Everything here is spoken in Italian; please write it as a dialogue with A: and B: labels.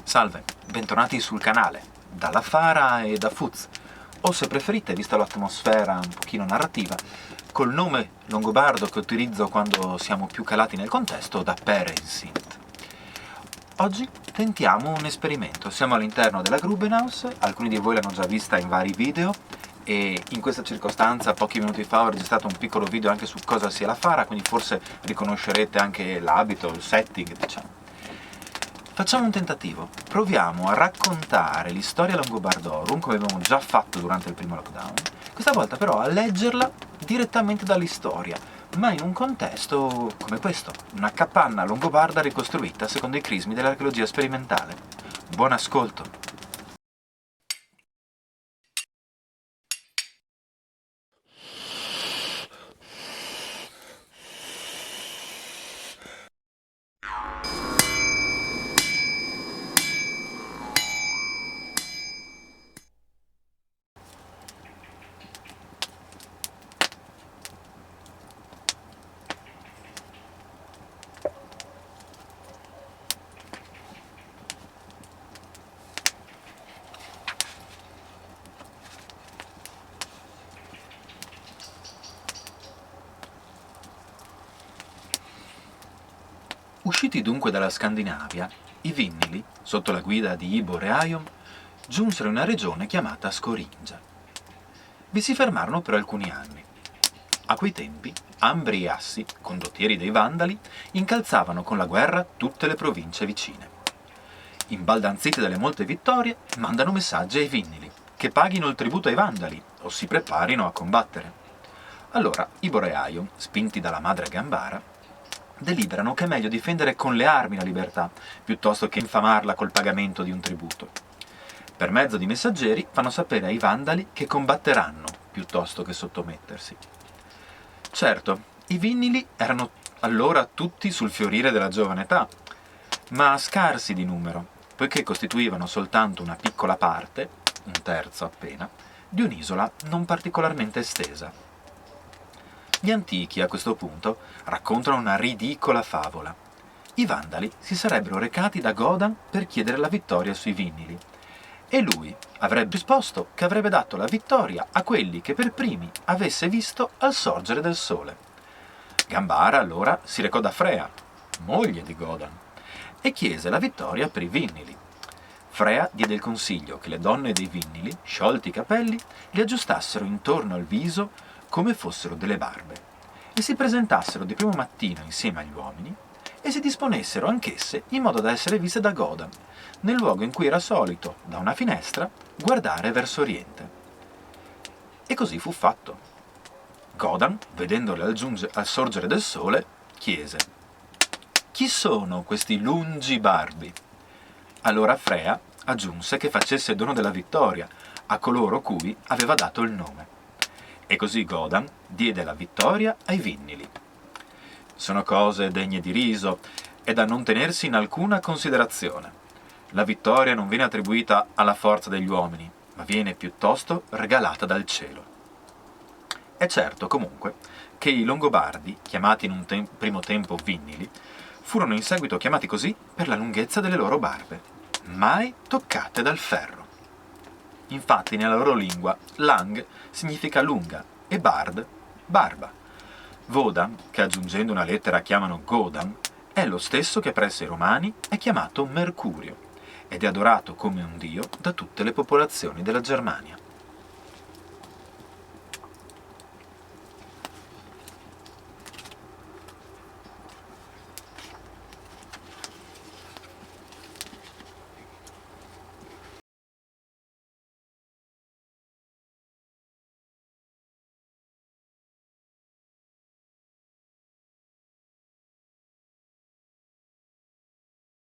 A: Salve, bentornati sul canale, dalla Fara e da Fuz, o se preferite, vista l'atmosfera un pochino narrativa, col nome longobardo che utilizzo quando siamo più calati nel contesto, da Perensind. Oggi tentiamo un esperimento, siamo all'interno della Grubenhaus, alcuni di voi l'hanno già vista in vari video, e in questa circostanza pochi minuti fa ho registrato un piccolo video anche su cosa sia la Fara, quindi forse riconoscerete anche l'abito, il setting, diciamo. Facciamo un tentativo, proviamo a raccontare l'istoria Longobardorum, come abbiamo già fatto durante il primo lockdown, questa volta però a leggerla direttamente dall'istoria, ma in un contesto come questo, una capanna longobarda ricostruita secondo i crismi dell'archeologia sperimentale. Buon ascolto! Usciti dunque dalla Scandinavia, i Vinnili, sotto la guida di Ibor e Aion, giunsero in una regione chiamata Scoringia. Vi si fermarono per alcuni anni. A quei tempi, Ambri e Assi, condottieri dei Vandali, incalzavano con la guerra tutte le province vicine. Imbaldanziti dalle molte vittorie, mandano messaggi ai Vinnili, che paghino il tributo ai Vandali o si preparino a combattere. Allora Ibor e Aion, spinti dalla madre Gambara, deliberano che è meglio difendere con le armi la libertà, piuttosto che infamarla col pagamento di un tributo. Per mezzo di messaggeri fanno sapere ai Vandali che combatteranno, piuttosto che sottomettersi. Certo, i Vinnili erano allora tutti sul fiorire della giovane età, ma scarsi di numero, poiché costituivano soltanto una piccola parte, un terzo appena, di un'isola non particolarmente estesa. Gli antichi, a questo punto, raccontano una ridicola favola. I Vandali si sarebbero recati da Godan per chiedere la vittoria sui Vinnili, e lui avrebbe risposto che avrebbe dato la vittoria a quelli che per primi avesse visto al sorgere del sole. Gambara allora si recò da Freya, moglie di Godan, e chiese la vittoria per i Vinnili. Freya diede il consiglio che le donne dei Vinnili, sciolti i capelli, li aggiustassero intorno al viso come fossero delle barbe, e si presentassero di primo mattino insieme agli uomini e si disponessero anch'esse in modo da essere viste da Godan, nel luogo in cui era solito, da una finestra, guardare verso oriente. E così fu fatto. Godan, vedendole al sorgere del sole, chiese: «Chi sono questi lungi barbi?» Allora Freya aggiunse che facesse dono della vittoria a coloro cui aveva dato il nome. E così Godan diede la vittoria ai Vinnili. Sono cose degne di riso e da non tenersi in alcuna considerazione. La vittoria non viene attribuita alla forza degli uomini, ma viene piuttosto regalata dal cielo. È certo, comunque, che i Longobardi, chiamati in un primo tempo Vinnili, furono in seguito chiamati così per la lunghezza delle loro barbe, mai toccate dal ferro. Infatti nella loro lingua lang significa lunga e bard barba. Wodan, che aggiungendo una lettera chiamano Godan, è lo stesso che presso i Romani è chiamato Mercurio ed è adorato come un dio da tutte le popolazioni della Germania.